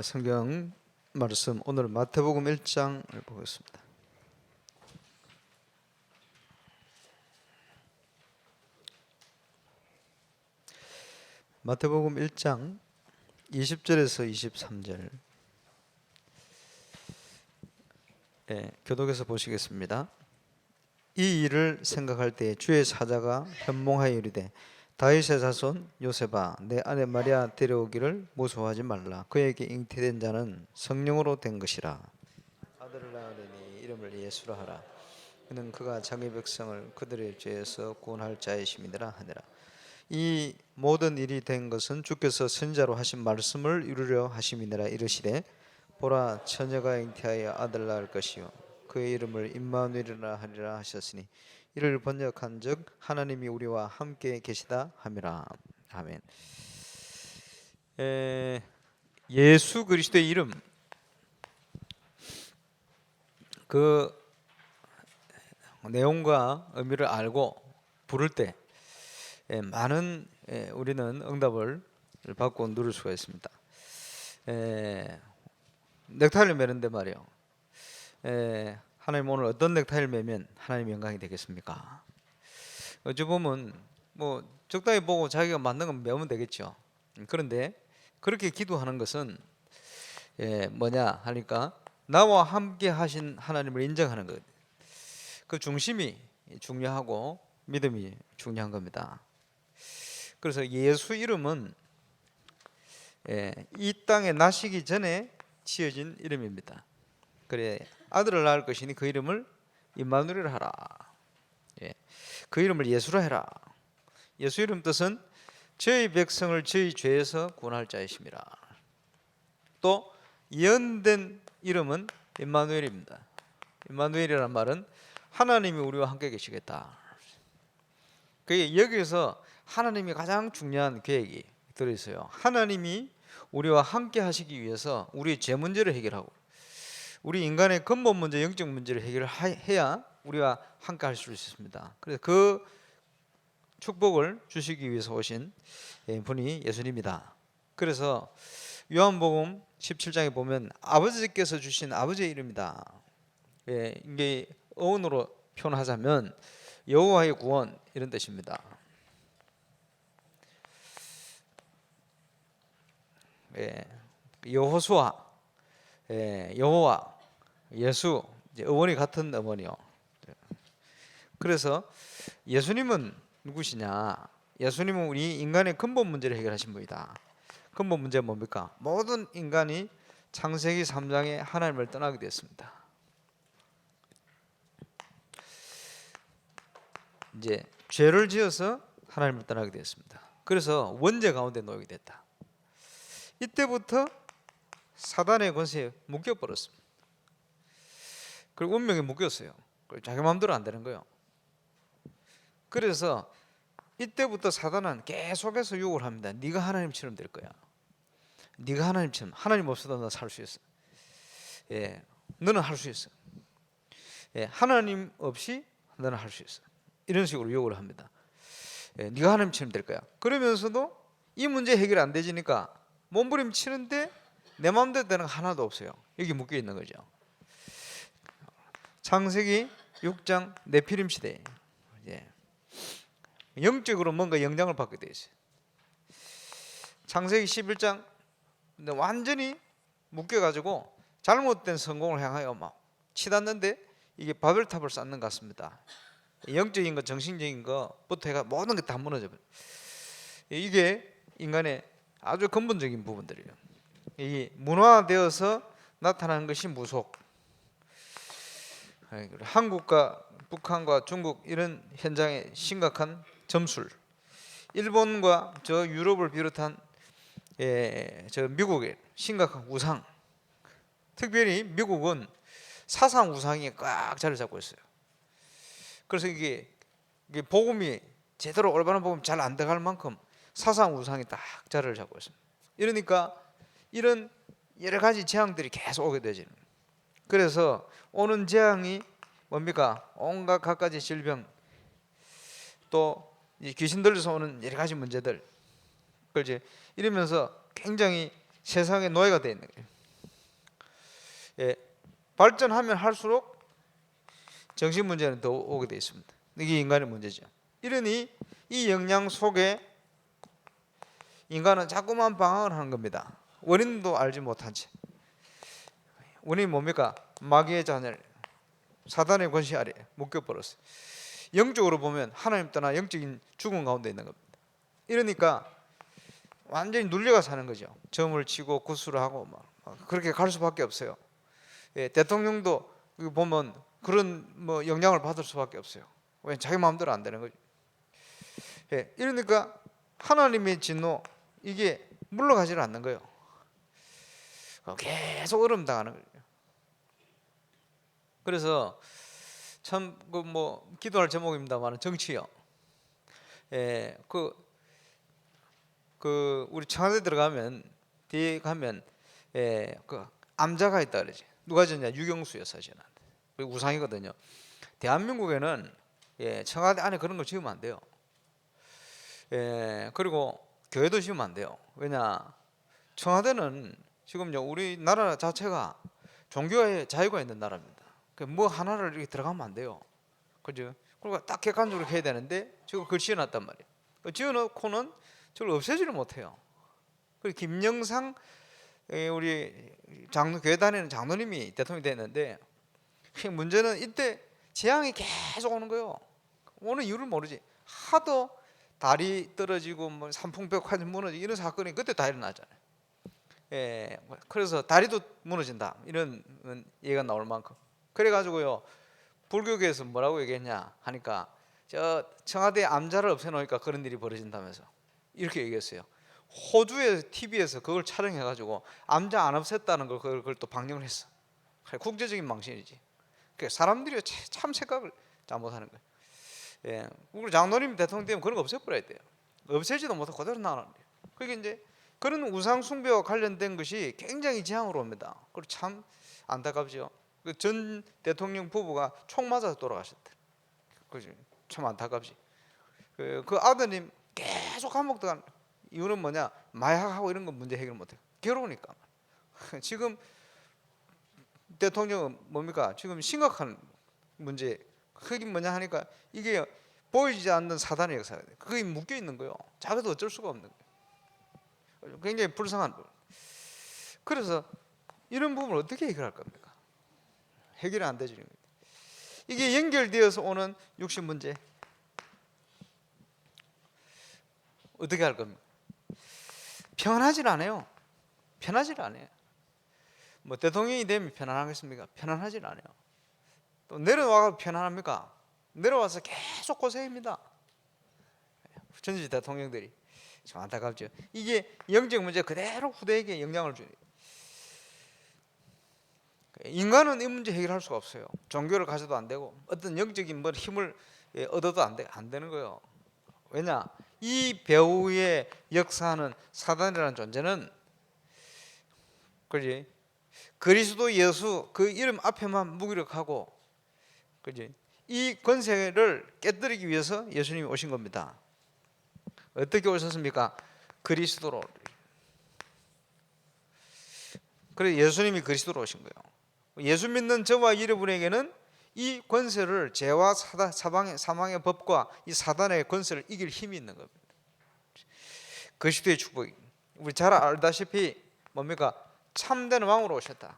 성경 말씀 오늘 마태복음 1장을 보겠습니다. 마태복음 1장 20절에서 23절 교독에서 보시겠습니다. 이 일을 생각할 때 주의 사자가 현몽하여 이르되 다윗의 자손 요셉아 내 아내 마리아 데려오기를 무서워하지 말라. 그에게 잉태된 자는 성령으로 된 것이라. 아들을 낳으리니 이름을 예수라 하라. 그는 그가 자기 백성을 그들의 죄에서 구원할 자이심이니라 하니라. 이 모든 일이 된 것은 주께서 선지자로 하신 말씀을 이루려 하심이니라. 이르시되 보라 처녀가 잉태하여 아들 낳을 것이요 그의 이름을 임마누엘이라 하리라 하셨으니 이를 번역한즉 하나님이 우리와 함께 계시다 함이라. 아멘. 예수 그리스도의 이름, 그 내용과 의미를 알고 부를 때 많은 우리는 응답을 받고 누릴 수가 있습니다. 넥타이를 매는데 말이요, 하나님 오늘 어떤 넥타이를 매면 하나님 영광이 되겠습니까? 어찌 보면 뭐 적당히 보고 자기가 맞는 건 매면 되겠죠. 그런데 그렇게 기도하는 것은 뭐냐 하니까 나와 함께 하신 하나님을 인정하는 것, 그 중심이 중요하고 믿음이 중요한 겁니다. 그래서 예수 이름은 이 땅에 나시기 전에 지어진 이름입니다. 그래 아들을 낳을 것이니 그 이름을 임마누엘이라 하라. 그 이름을 예수라 해라. 예수 이름 뜻은 저희 백성을 저희 죄에서 구원할 자이심이라. 또 예언된 이름은 임마누엘입니다. 임마누엘이라는 말은 하나님이 우리와 함께 계시겠다. 여기서 하나님이 가장 중요한 계획이 들어있어요. 하나님이 우리와 함께 하시기 위해서 우리의 죄 문제를 해결하고 우리 인간의 근본 문제, 영적 문제를 해결해야 우리와 함께 할 수 있습니다. 그래서 그 축복을 주시기 위해서 오신 분이 예수님이다. 그래서 요한복음 17장에 보면 아버지께서 주신 아버지의 이름이다. 이게 어원으로 표현하자면 여호와의 구원 이런 뜻입니다. 여호수아, 여호와, 예수, 어원이 같은 어원이요. 그래서 예수님은 누구시냐? 예수님은 우리 인간의 근본 문제를 해결하신 분이다. 근본 문제가 뭡니까? 모든 인간이 창세기 3장에 하나님을 떠나게 되었습니다. 이제 죄를 지어서 하나님을 떠나게 되었습니다. 그래서 원죄 가운데 놓이게 됐다. 이때부터 사단의 권세에 묶여버렸습니다. 그리고 운명에 묶였어요. 자기 마음대로 안 되는 거예요. 그래서 이때부터 사단은 계속해서 유혹을 합니다. 네가 하나님처럼 될 거야. 네가 하나님처럼, 하나님 없어도 너 살 수 있어. 너는 할 수 있어. 하나님 없이 너는 할 수 있어. 이런 식으로 유혹을 합니다. 네가 하나님처럼 될 거야. 그러면서도 이 문제 해결 안 되지니까 몸부림치는데 내 마음대로 되는 거 하나도 없어요. 여기 묶여 있는 거죠. 창세기 6장 네피림 시대, 영적으로 뭔가 영향을 받게 돼 있어요. 창세기 11장 완전히 묶여가지고 잘못된 성공을 향하여 막 치닫는데 이게 바벨탑을 쌓는 것 같습니다. 영적인 것, 정신적인 것부터 해가 모든 게 다 무너져 버려요. 이게 인간의 아주 근본적인 부분들이에요. 이 문화되어서 나타나는 것이 무속. 한국과 북한과 중국 이런 현장의 심각한 점술, 일본과 저 유럽을 비롯한 저 미국의 심각한 우상, 특별히 미국은 사상 우상이 꽉 자리 잡고 있어요. 그래서 이게 복음이 제대로 올바른 복음 잘 안 들어갈 만큼 사상 우상이 딱 자리를 잡고 있습니다. 이러니까 이런 여러 가지 재앙들이 계속 오게 되죠. 그래서 오는 재앙이 뭡니까? 온갖 갖가지 질병, 또 귀신 들려서 오는 여러 가지 문제들, 그렇지? 이러면서 굉장히 세상의 노예가 되어 있는 거예요. 예, 발전하면 할수록 정신 문제는 더 오게 되어 있습니다. 이게 인간의 문제죠. 이러니 이 영향 속에 인간은 자꾸만 방황을 하는 겁니다. 원인도 알지 못한 채. 원인이 뭡니까? 마귀의 자녀를 사단의 권세 아래 묶여버렸어요. 영적으로 보면 하나님 떠나 영적인 죽음 가운데 있는 겁니다. 이러니까 완전히 눌려가 사는 거죠. 점을 치고 구술을 하고 막 그렇게 갈 수밖에 없어요. 예, 대통령도 보면 그런 뭐 영향을 받을 수밖에 없어요. 왜? 자기 마음대로 안 되는 거죠. 예, 이러니까 하나님의 진노 이게 물러가지를 않는 거예요. 계속 얼음 당하는 거예요. 그래서 참 그 뭐 기도할 제목입니다만 정치요. 예, 그 우리 청와대 들어가면 뒤에 가면 그 암자가 있다 그러지. 누가 졌냐? 유경수 여사잖아. 우상이거든요. 대한민국에는 청와대 안에 그런 거 지으면 안 돼요. 그리고 교회도 지으면 안 돼요. 왜냐? 청와대는 지금요 우리나라 자체가 종교의 자유가 있는 나라입니다. 뭐 하나를 이렇게 들어가면 안 돼요. 그죠? 그리고 딱 객관적으로 해야 되는데 지금 그걸 지어놨단 말이에요. 지어놓고는 저걸 없애지를 못해요. 그리고 김영상 우리 교회 다니는 장로님이 대통령이 됐는데 문제는 이때 재앙이 계속 오는 거예요. 오는 이유를 모르지. 하도 다리 떨어지고 뭐 산풍벽까지 무너지고 이런 사건이 그때 다 일어나잖아요. 그래서 다리도 무너진다 이런 얘기가 나올 만큼 그래가지고요 불교계에서 뭐라고 얘기했냐 하니까 저 청와대 암자를 없애놓으니까 그런 일이 벌어진다면서 이렇게 얘기했어요. 호주의 TV에서 그걸 촬영해가지고 암자 안 없앴다는 걸 그걸 또 방영을 했어. 국제적인 망신이지. 사람들이 참 생각을 잘못하는 거예요. 우리 장로님 대통령 되면 그런 거 없애버려야 돼요. 없애지도 못하고 그대로 나가는 거예요. 그게 이제 그런 우상 숭배와 관련된 것이 굉장히 재앙으로 옵니다. 그리고 참 안타깝죠. 그 전 대통령 부부가 총 맞아서 돌아가셨대. 그죠? 참 안타깝지. 그 아드님 계속 감옥 들어간 이유는 뭐냐? 마약하고 이런 거 문제 해결 못해. 괴로우니까. 지금 대통령은 뭡니까? 지금 심각한 문제. 그게 뭐냐 하니까 이게 보이지 않는 사단의 역사가 돼. 그게 묶여 있는 거예요. 자기도 어쩔 수가 없는 거예요. 굉장히 불쌍한 부분. 그래서 이런 부분을 어떻게 해결할 겁니까? 해결이 안 되죠. 이게 연결되어서 오는 육신 문제 어떻게 할 겁니까? 편하질 않아요. 편하질 않아요. 뭐 대통령이 되면 편안하겠습니까? 편안하질 않아요. 또 내려와서 편안합니까? 내려와서 계속 고생입니다. 전직 대통령들이 참 안타깝죠. 이게 영적 문제 그대로 후대에게 영향을 줘요. 인간은 이 문제 해결할 수가 없어요. 종교를 가져도 안 되고 어떤 영적인 뭐 힘을 얻어도 안 되는 거예요. 왜냐? 이 배후의 역사하는 사단이라는 존재는 그지? 그리스도 예수 그 이름 앞에만 무기력하고 그지? 이 권세를 깨뜨리기 위해서 예수님이 오신 겁니다. 어떻게 오셨습니까? 그리스도로. 그래서 예수님이 그리스도로 오신 거예요. 예수 믿는 저와 여러분에게는 이 권세를 죄와 사망의 법과 이 사단의 권세를 이길 힘이 있는 겁니다. 그리스도의 축복이 우리 잘 알다시피 뭡니까? 참된 왕으로 오셨다.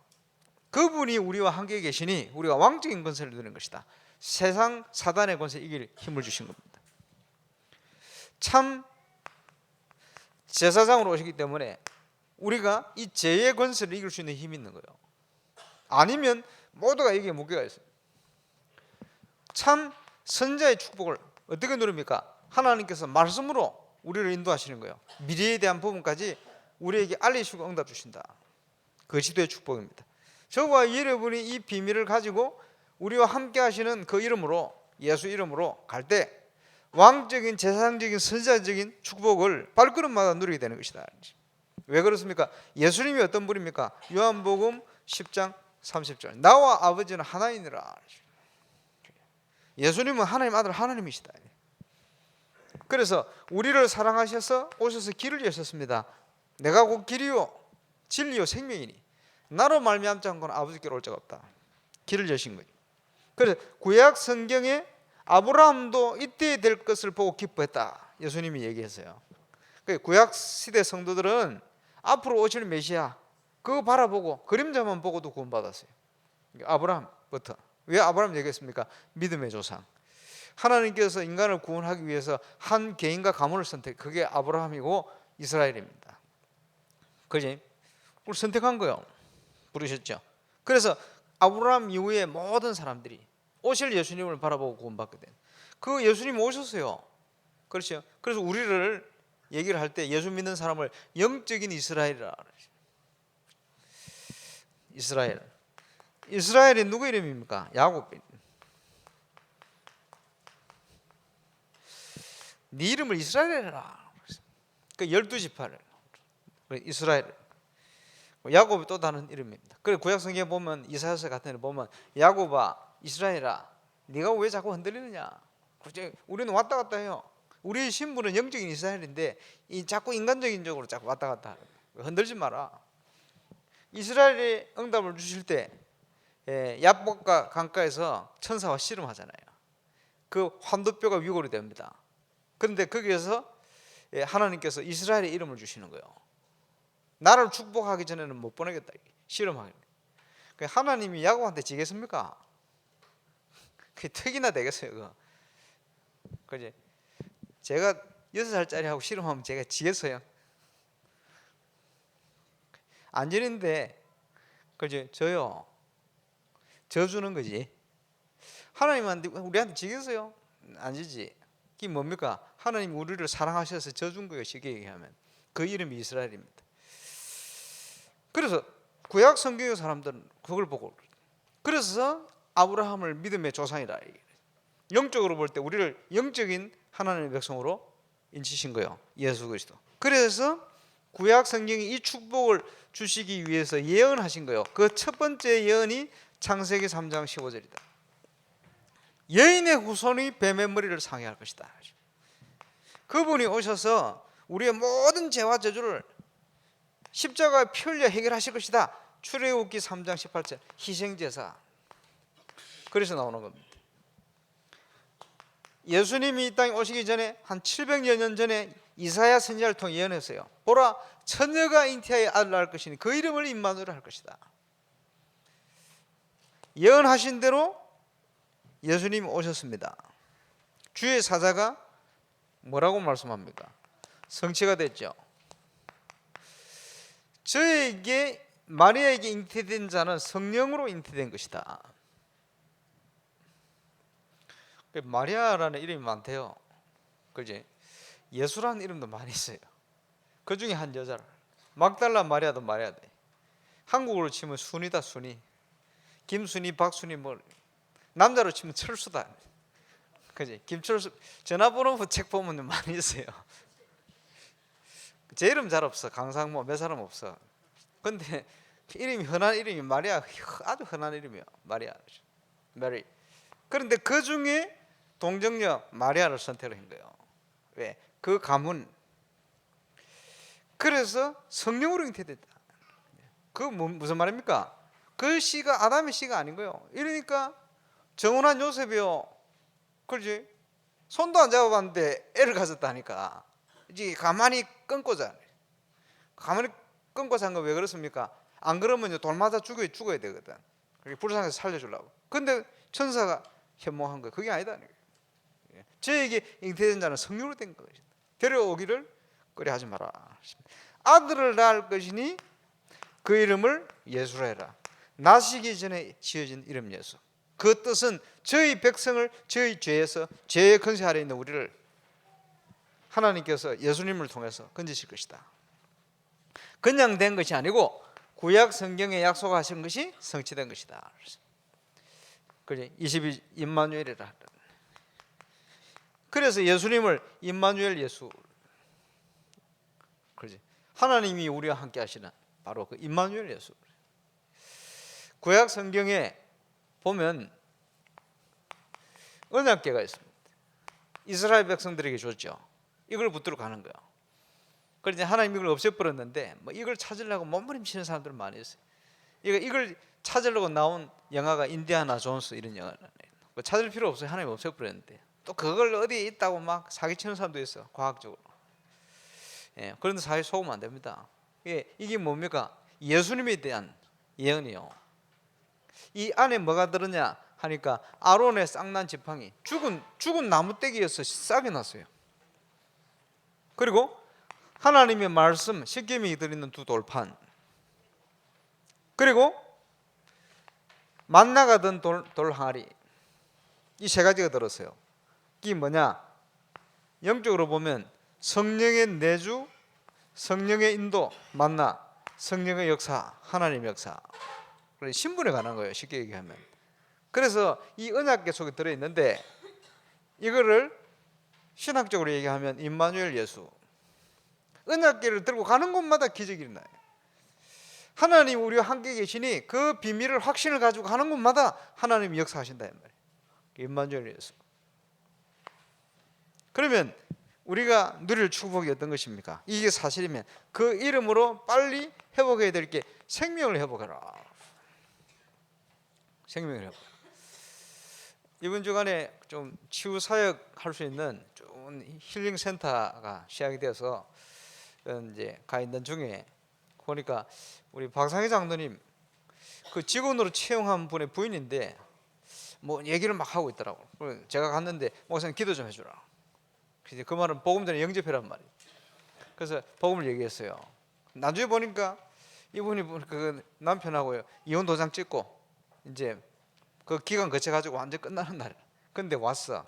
그분이 우리와 함께 계시니 우리가 왕적인 권세를 누리는 것이다. 세상 사단의 권세 이길 힘을 주신 겁니다. 참 제사장으로 오시기 때문에 우리가 이 죄의 권세를 이길 수 있는 힘이 있는 거예요. 아니면 모두가 여기에 묶여가 있어요. 참 선자의 축복을 어떻게 누립니까? 하나님께서 말씀으로 우리를 인도하시는 거예요. 미래에 대한 부분까지 우리에게 알리시고 응답 주신다. 그리스도의 축복입니다. 저와 여러분이 이 비밀을 가지고 우리와 함께 하시는 그 이름으로 예수 이름으로 갈 때 왕적인 제사장적인 선자적인 축복을 발걸음마다 누리게 되는 것이다. 왜 그렇습니까? 예수님이 어떤 분입니까? 요한복음 10장 30절 나와 아버지는 하나이니라. 예수님은 하나님 아들 하나님이시다. 그래서 우리를 사랑하셔서 오셔서 길을 여셨습니다. 내가 곧 길이요 진리요 생명이니 나로 말미암지 않고는 아버지께로 올 자가 없다. 길을 여신 거예요. 그래서 구약 성경에 아브라함도 이때 될 것을 보고 기뻐했다. 예수님이 얘기했어요. 구약 시대 성도들은 앞으로 오실 메시아 그거 바라보고 그림자만 보고도 구원받았어요. 아브라함부터. 왜 아브라함 얘기했습니까? 믿음의 조상. 하나님께서 인간을 구원하기 위해서 한 개인과 가문을 선택. 그게 아브라함이고 이스라엘입니다. 그지? 그걸 선택한 거예요. 부르셨죠. 그래서 아브라함 이후에 모든 사람들이 오실 예수님을 바라보고 구원받게 된. 그 예수님 오셨어요. 그렇죠. 그래서 우리를 얘기를 할 때 예수 믿는 사람을 영적인 이스라엘이라 그러죠. 이스라엘. 이스라엘이 누구 이름입니까? 야곱. 네 이름을 이스라엘이라. 그 12지파를 이스라엘. 야곱이 또 다른 이름입니다. 그래 구약 성경에 보면 이사야서 같은 데 보면 야곱아 이스라엘아 네가 왜 자꾸 흔들리느냐. 우리는 왔다 갔다 해요. 우리의 신분은 영적인 이스라엘인데 자꾸 인간적인 쪽으로 자꾸 왔다 갔다 하는 거예요. 흔들지 마라. 이스라엘이 응답을 주실 때 야복과 강가에서 천사와 씨름하잖아요. 그 환도뼈가 위골이 됩니다. 그런데 거기에서 하나님께서 이스라엘의 이름을 주시는 거예요. 나를 축복하기 전에는 못 보내겠다. 씨름하기. 하나님이 야곱한테 지겠습니까? 그게 특이나 되겠어요. 그거. 그지? 제가 6살짜리하고 씨름하면 제가 지겠어요? 안 지는데, 그지? 저요. 져주는 거지. 하나님한테 우리한테 지겠어요? 안 지지. 그게 뭡니까? 하나님 우리를 사랑하셔서 져준 거예요. 쉽게 얘기하면. 그 이름이 이스라엘입니다. 그래서 구약 성경의 사람들은 그걸 보고 그래서 아브라함을 믿음의 조상이라. 영적으로 볼 때 우리를 영적인 하나님의 백성으로 인치신 거예요. 예수 그리스도. 그래서 구약 성경이 이 축복을 주시기 위해서 예언하신 거예요. 그 첫 번째 예언이 창세기 3장 15절이다. 여인의 후손이 뱀의 머리를 상해할 것이다. 그분이 오셔서 우리의 모든 죄와 저주를 십자가에 피 흘려 해결하실 것이다. 출애굽기 3장 18절 희생제사. 그래서 나오는 겁니다. 예수님이 이 땅에 오시기 전에 한 700여 년 전에 이사야 선지자를 통해 예언했어요. 보라 처녀가 잉태하여 아들을 낳을 것이니 그 이름을 임마누엘 할 것이다. 예언하신 대로 예수님이 오셨습니다. 주의 사자가 뭐라고 말씀합니까? 성취가 됐죠. 저에게 마리아에게 잉태된 자는 성령으로 잉태된 것이다. 마리아라는 이름이 많대요. 그지? 예수라는 이름도 많이 있어요. 그 중에 한 여자를 막달라 마리아도 마리아다. 한국어로 치면 순이다. 순이. 김순이, 박순이 뭐 남자로 치면 철수다. 그지? 김철수 전화번호 책 보면 많이 있어요. 제 이름 잘 없어. 강상모 몇 사람 없어. 근데 이름이 흔한 이름이 마리아. 아주 흔한 이름이야. 마리아. 메리. 그런데 그 중에 동정녀 마리아를 선택한 거예요. 왜? 그 가문. 그래서 성령으로 잉태됐다. 그 무슨 말입니까? 그 씨가 아담의 씨가 아닌 거예요. 이러니까 정혼한 요셉이요. 그렇지? 손도 안 잡아봤는데 애를 가졌다니까. 이제 가만히 끊고 자. 가만히 끊고 산 거 왜 그렇습니까? 안 그러면 돌 맞아 죽어야 되거든. 불쌍해서 살려주려고. 근데 천사가 현몽한 거예요. 그게 아니다. 저에게 잉태된 자는 성령으로 된 것이다. 데려오기를 꺼려 하지 마라. 아들을 낳을 것이니 그 이름을 예수라 해라. 나시기 전에 지어진 이름 예수. 그 뜻은 저희 백성을 저희 죄에서 죄의 권세 아래 있는 우리를 하나님께서 예수님을 통해서 건지실 것이다. 그냥 된 것이 아니고 구약 성경에 약속하신 것이 성취된 것이다. 그래 22 임마누엘이라. 그래서 예수님을 임마누엘 예수. 그렇지. 하나님이 우리와 함께 하시는 바로 그 임마누엘 예수. 구약 성경에 보면 언약궤가 있습니다. 이스라엘 백성들에게 줬죠. 이걸 붙들어 가는 거야. 그래서 하나님 이걸 없애버렸는데 뭐 이걸 찾으려고 몸부림치는 사람들 많이 있어요. 이걸 찾으려고 나온 영화가 인디아나 존스 이런 영화는 뭐 찾을 필요 없어요. 하나님 없애버렸는데 또 그걸 어디에 있다고 막 사기치는 사람도 있어 과학적으로. 예, 그런데 사실 속으면 안 됩니다. 이게 뭡니까? 예수님에 대한 예언이요. 이 안에 뭐가 들었냐 하니까 아론의 쌍난 지팡이, 죽은 나무떼기에서 싹이 났어요. 그리고 하나님의 말씀 십계명이 들어있는 두 돌판, 그리고 만나가 든 돌 항아리, 이 세 가지가 들었어요. 이게 뭐냐? 영적으로 보면 성령의 내주, 성령의 인도, 만나, 성령의 역사, 하나님의 역사, 신분에 관한 거예요. 쉽게 얘기하면. 그래서 이 언약궤 속에 들어있는데 이거를 신학적으로 얘기하면 임마누엘 예수, 언약궤를 들고 가는 곳마다 기적이 일어나요. 하나님 우리와 함께 계시니 그 비밀을 확신을 가지고 가는 곳마다 하나님이 역사하신다 이 말이에요. 임마누엘 예수. 그러면 우리가 누릴 축복이 어떤 것입니까? 이게 사실이면 그 이름으로 빨리 회복해야 될 게 생명을 회복해라. 생명을 회복. 이번 주간에 좀 치유 사역 할 수 있는 좋은 힐링 센터가 시작이 되어서 이제 가 있는 중에 보니까 우리 박상희 장로님 그 직원으로 채용한 분의 부인인데 뭐 얘기를 막 하고 있더라고. 제가 갔는데 목사님 기도 좀 해주라. 그 말은 복음 전에 영접해란 말이에요. 그래서 복음을 얘기했어요. 나중에 보니까 이분이 그 남편하고요 이혼 도장 찍고 이제 그 기간 거쳐가지고 완전 끝나는 날. 근데 왔어.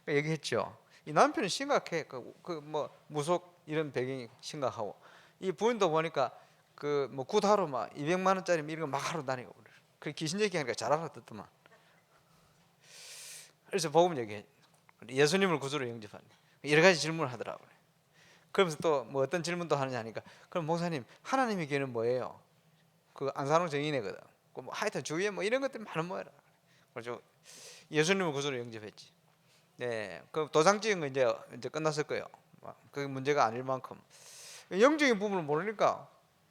얘기했죠. 이 남편은 심각해. 그 뭐 무속 이런 배경이 심각하고 이 부인도 보니까 그 뭐 굿하루 막 200만 원짜리 이런 거 막 하러 다니고 그래. 그 귀신 얘기하니까 잘 알아듣더만. 그래서 복음 얘기해. 예수님을 구주로 영접하니 여러 가지 질문을 하더라고요. 그러면서 또 뭐 어떤 질문도 하느냐 하니까 그럼 목사님 하나님의 교회는 뭐예요? 그 안산홍 정인회거든. 뭐 하여튼 주위에 뭐 이런 것들이 많은 모양이라. 그래서 예수님을 구주로 영접했지. 네, 그 도장 찍은 거 이제 끝났을 거예요. 그게 문제가 아닐 만큼 영적인 부분을 모르니까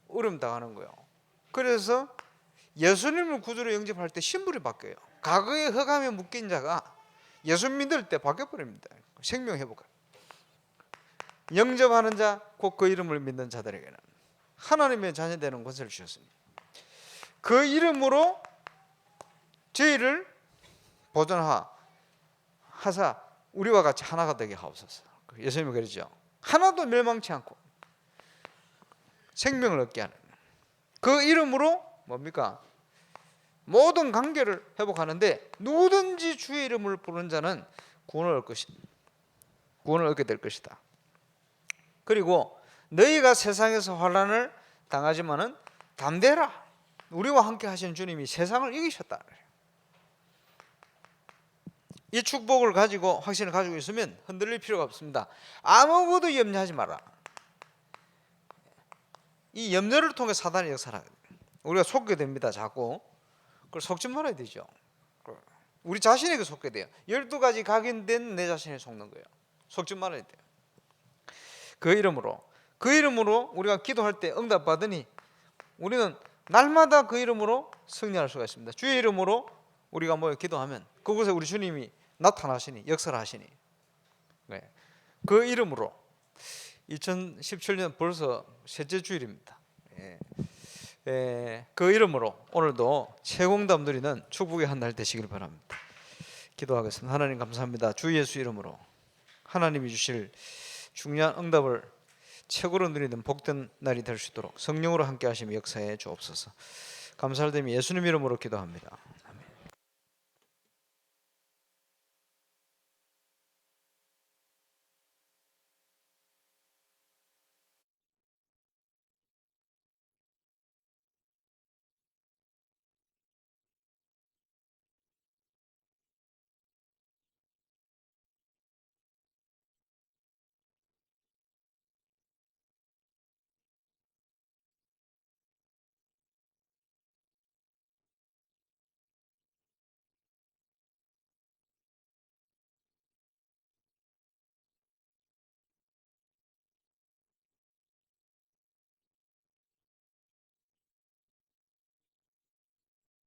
어려움 당하는 거예요. 그래서 예수님을 구주로 영접할 때 신분이 바뀌어요. 과거의 흑암에 묶인 자가 예수 믿을 때 바뀌어버립니다. 생명 회복. 영접하는 자, 곧 그 이름을 믿는 자들에게는 하나님의 자녀되는 권세를 주셨습니다. 그 이름으로 저희를 보존하사 우리와 같이 하나가 되게 하옵소서. 예수님이 그러죠. 하나도 멸망치 않고 생명을 얻게 하는 그 이름으로 뭡니까? 모든 관계를 회복하는데 누구든지 주의 이름을 부르는 자는 구원을 얻게 될 것이다. 그리고 너희가 세상에서 환난을 당하지만은 담대라. 우리와 함께 하신 주님이 세상을 이기셨다. 이 축복을 가지고 확신을 가지고 있으면 흔들릴 필요가 없습니다. 아무것도 염려하지 마라. 이 염려를 통해 사단의 역사를 우리가 속게 됩니다. 자꾸 그걸 속지 말아야 되죠. 우리 자신에게 속게 돼요. 12가지 각인된 내 자신에 속는 거예요. 속지 말아야 돼요. 그 이름으로 우리가 기도할 때 응답받으니 우리는 날마다 그 이름으로 승리할 수가 있습니다. 주의 이름으로 우리가 모여 기도하면 그곳에 우리 주님이 나타나시니 역사를 하시니 그 이름으로 2017년 벌써 셋째 주일입니다. 그 이름으로 오늘도 최공담 누리는 축복의 한 날 되시길 바랍니다. 기도하겠습니다. 하나님 감사합니다. 주 예수 이름으로 하나님이 주실 중요한 응답을 최고로 누리는 복된 날이 될 수 있도록 성령으로 함께 하시며 역사해 주옵소서. 감사를 드리며 예수님 이름으로 기도합니다.